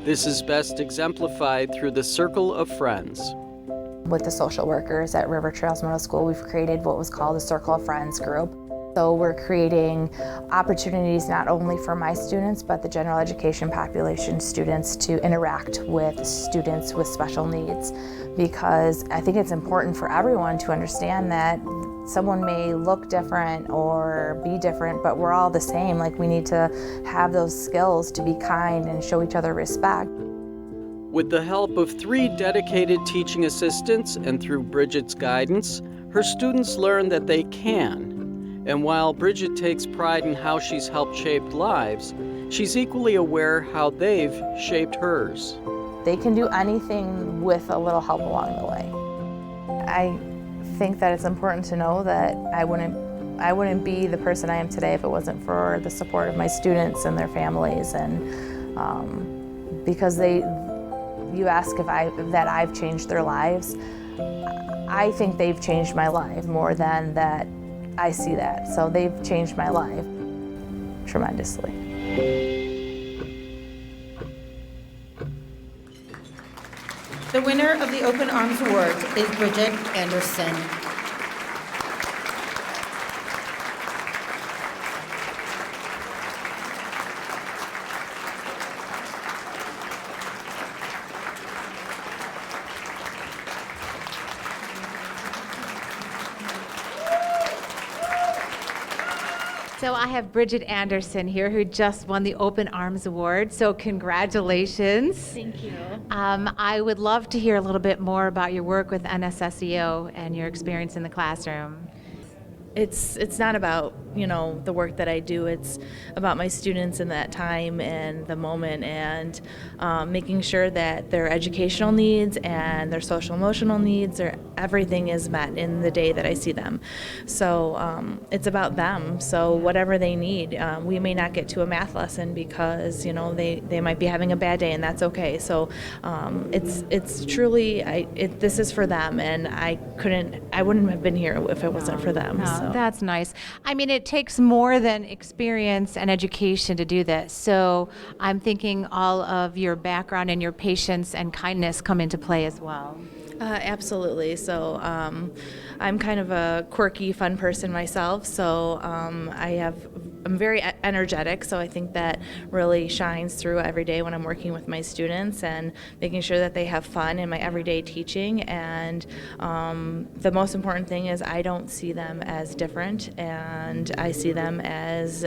This is best exemplified through the circle of friends. With the social workers at River Trails Middle School, we've created what was called the Circle of Friends group. So we're creating opportunities not only for my students, but the general education population students to interact with students with special needs. Because I think it's important for everyone to understand that someone may look different or be different, but we're all the same. Like, we need to have those skills to be kind and show each other respect. With the help of 3 dedicated teaching assistants and through Bridget's guidance, her students learn that they can. And while Bridget takes pride in how she's helped shape lives, she's equally aware how they've shaped hers. They can do anything with a little help along the way. I think that it's important to know that I wouldn't be the person I am today if it wasn't for the support of my students and their families, and because you ask if I've changed their lives. I think they've changed my life more than that I see that. So they've changed my life tremendously. The winner of the Open Arms Award is Bridget Anderson. So I have Bridget Anderson here, who just won the Open Arms Award. So congratulations. Thank you. I would love to hear a little bit more about your work with NSSEO and your experience in the classroom. It's not about, the work that I do. It's about my students in that time and the moment, and making sure that their educational needs and their social emotional needs, or everything is met in the day that I see them. So it's about them. So whatever they need, we may not get to a math lesson because they might be having a bad day, and that's okay. So it's truly this is for them, and I wouldn't have been here if it wasn't for them. Oh, So. that's nice. I mean, it takes more than experience and education to do this. So I'm thinking all of your background and your patience and kindness come into play as well. Absolutely. So I'm kind of a quirky, fun person myself. So I'm very energetic. So I think that really shines through every day when I'm working with my students and making sure that they have fun in my everyday teaching. And the most important thing is I don't see them as different, and I see them as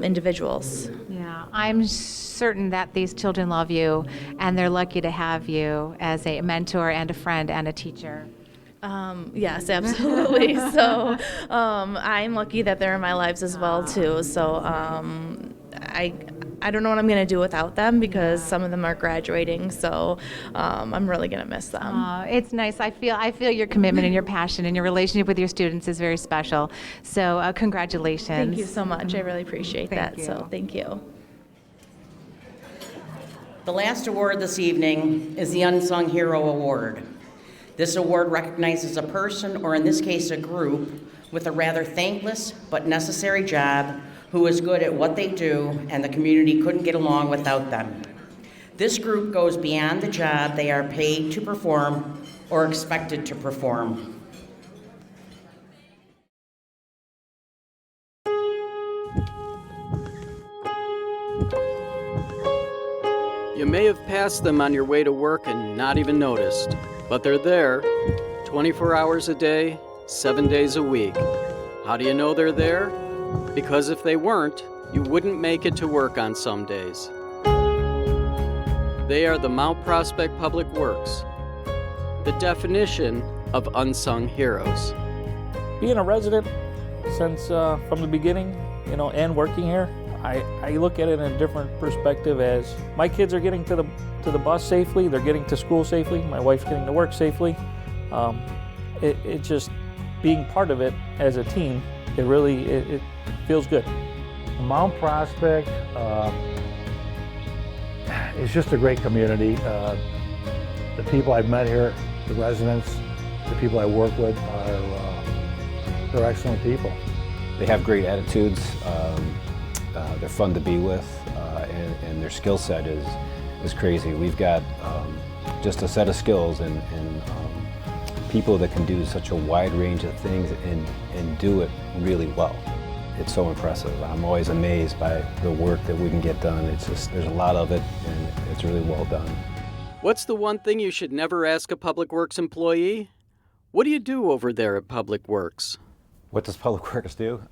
individuals. Yeah, I'm certain that these children love you, and they're lucky to have you as a mentor and a friend and a teacher. Yes, absolutely. So I'm lucky that they're in my lives as well too. So I don't know what I'm going to do without them, because some of them are graduating. So I'm really going to miss them. It's nice. I feel your commitment and your passion, and your relationship with your students is very special. So congratulations. Thank you so much. I really appreciate Thank that. you. So thank you. The last award this evening is the Unsung Hero Award. This award recognizes a person, or in this case a group, with a rather thankless but necessary job, who is good at what they do and the community couldn't get along without them. This group goes beyond the job they are paid to perform or expected to perform. You may have passed them on your way to work and not even noticed, but they're there, 24 hours a day, 7 days a week. How do you know they're there? Because if they weren't, you wouldn't make it to work on some days. They are the Mount Prospect Public Works, the definition of unsung heroes. Being a resident since from the beginning, and working here, I look at it in a different perspective. As my kids are getting to the bus safely, they're getting to school safely, my wife's getting to work safely. It just being part of it as a team, it feels good. Mount Prospect is just a great community. The people I've met here, the residents, the people I work with they're excellent people. They have great attitudes. They're fun to be with, and their skill set is crazy. We've got just a set of skills and people that can do such a wide range of things and do it really well. It's so impressive. I'm always amazed by the work that we can get done. It's just, there's a lot of it, and it's really well done. What's the one thing you should never ask a Public Works employee? What do you do over there at Public Works? What does Public Works do?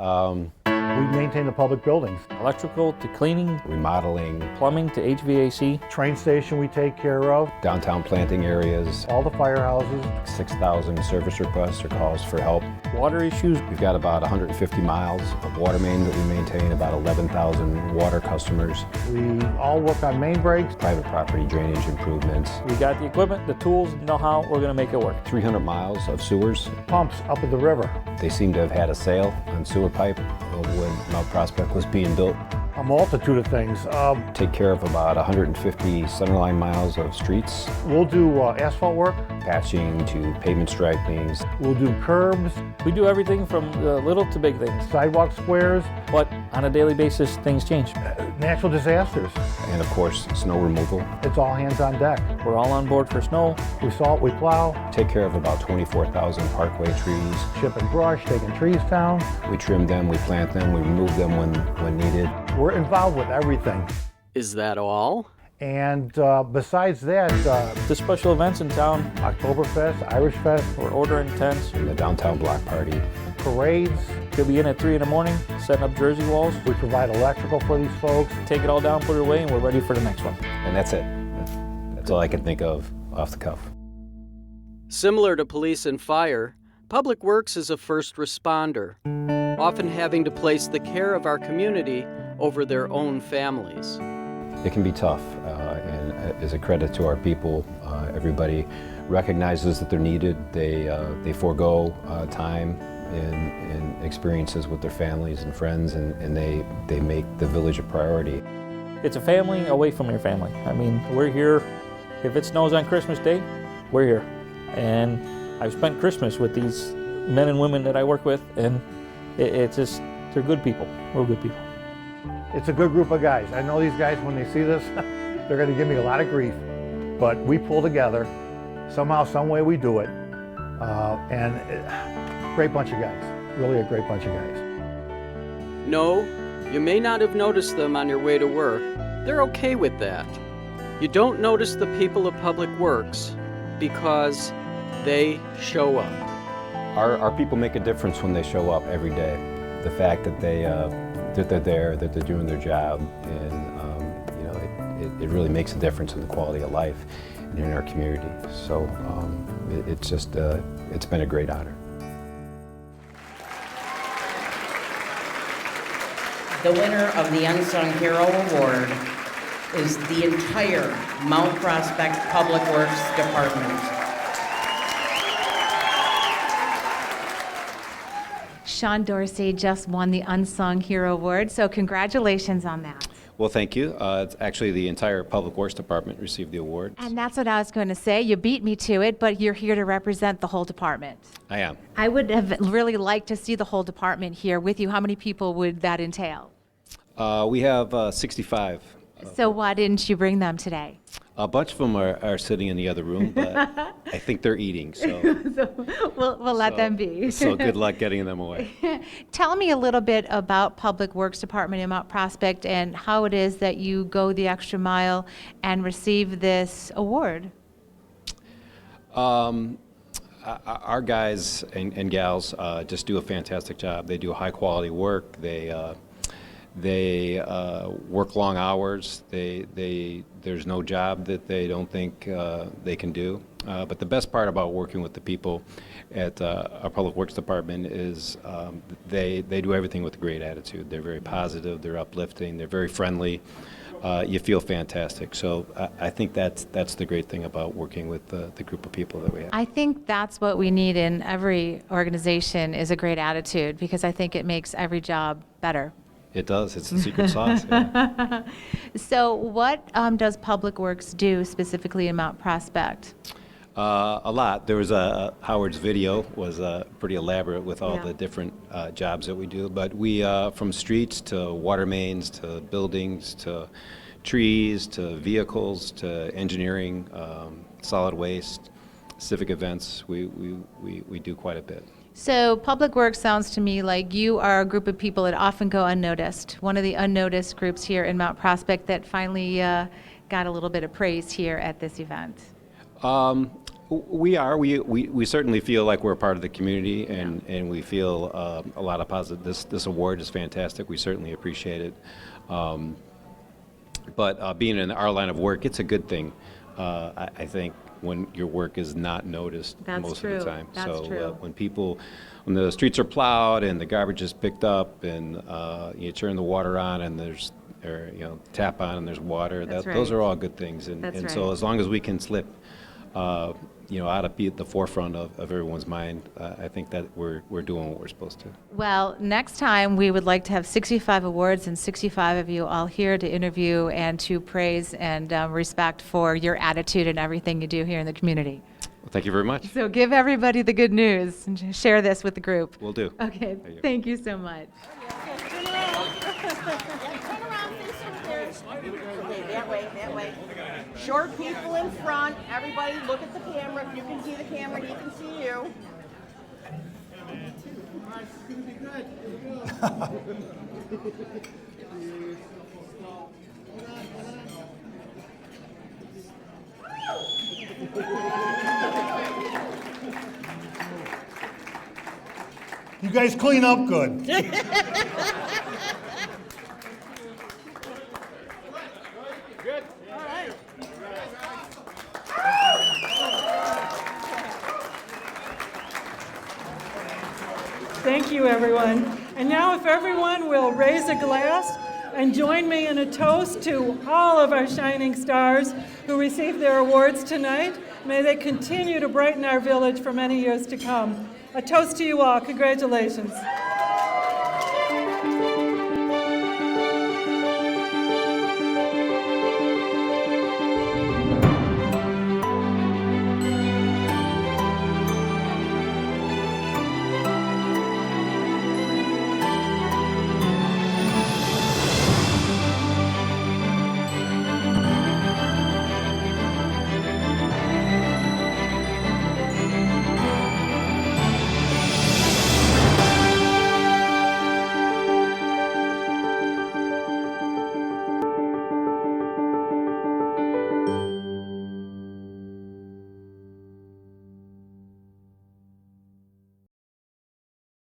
We maintain the public buildings. Electrical to cleaning, remodeling, plumbing to HVAC. Train station we take care of. Downtown planting areas. All the firehouses. 6,000 service requests or calls for help. Water issues. We've got about 150 miles of water main that we maintain, about 11,000 water customers. We all work on main breaks. Private property drainage improvements. We got the equipment, the tools, know-how, we're gonna make it work. 300 miles of sewers. Pumps up at the river. They seem to have had a sale on sewer pipe when Mount Prospect was being built. A multitude of things. Take care of about 150 centerline miles of streets. We'll do asphalt work. patching to pavement stripings. We'll do curbs, We do everything from the little to big things, sidewalk squares, but on a daily basis, things change. natural disasters. And of course, snow removal. It's all hands on deck. We're all on board for snow. We salt, we plow, Take care of about 24,000 parkway trees. chipping brush, taking trees down. We trim them, we plant them, we remove them when needed. We're involved with everything. Is that all? And besides that, The special events in town, Oktoberfest, Irish Fest, we're ordering tents, And the downtown block party. parades. Could be in at 3 in the morning, setting up jersey walls, We provide electrical for these folks. take it all down, put it away, and we're ready for the next one. And that's it. That's all I can think of off the cuff. Similar to police and fire, Public Works is a first responder, often having to place the care of our community over their own families. It can be tough, and as a credit to our people, everybody recognizes that they're needed. They forego time and experiences with their families and friends, and they make the village a priority. It's a family away from your family. I mean, we're here. If it snows on Christmas Day, we're here. And I've spent Christmas with these men and women that I work with, and it's just, they're good people. We're good people. It's a good group of guys. I know these guys, when they see this, they're going to give me a lot of grief. But we pull together. Somehow, some way we do it. Great bunch of guys. Really a great bunch of guys. No, you may not have noticed them on your way to work. They're okay with that. You don't notice the people of Public Works because they show up. Our people make a difference when they show up every day. The fact that they're there, that they're doing their job, and it really makes a difference in the quality of life in our community. So it's just it's been a great honor. The winner of the Unsung Hero Award is the entire Mount Prospect Public Works Department. Sean Dorsey just won the Unsung Hero Award, so congratulations on that. Well, thank you. It's actually the entire Public Works Department received the award. And that's what I was going to say. You beat me to it, but you're here to represent the whole department. I am. I would have really liked to see the whole department here with you. How many people would that entail? We have 65. So why didn't you bring them today? A bunch of them are sitting in the other room, but I think they're eating, so we'll let them be. so good luck getting them away. Tell me a little bit about Public Works Department in Mount Prospect and how it is that you go the extra mile and receive this award. Our guys and gals just do a fantastic job. They do high quality work. They work long hours. There's no job that they don't think they can do. But the best part about working with the people at our Public Works Department is they do everything with a great attitude. They're very positive, they're uplifting, they're very friendly. You feel fantastic. So I think that's the great thing about working with the group of people that we have. I think that's what we need in every organization is a great attitude, because I think it makes every job better. It does. It's the secret sauce. Yeah. So what does Public Works do specifically in Mount Prospect? A lot. There was Howard's video was pretty elaborate with all the different jobs that we do. But we, from streets to water mains to buildings to trees to vehicles to engineering, solid waste, civic events, we do quite a bit. So Public Works sounds to me like you are a group of people that often go unnoticed. One of the unnoticed groups here in Mount Prospect that finally got a little bit of praise here at this event. We are. We certainly feel like we're a part of the community, and we feel a lot of positive. This award is fantastic. We certainly appreciate it. But being in our line of work, it's a good thing. I think when your work is not noticed most of the time. That's true. When the streets are plowed and the garbage is picked up and you turn the water on and tap on and there's water, those are all good things. And so as long as we can slip, out of the forefront of everyone's mind, I think that we're doing what we're supposed to. Well, next time we would like to have 65 awards and 65 of you all here to interview and to praise and respect for your attitude and everything you do here in the community. Well, thank you very much. So give everybody the good news and share this with the group. Will do. Okay, thank you so much. Okay, that way. Short people in front. Everybody look at the camera. If you can see the camera, he can see you. You guys clean up good. Thank you, everyone. And now if everyone will raise a glass and join me in a toast to all of our shining stars who received their awards tonight. May they continue to brighten our village for many years to come. A toast to you all. Congratulations.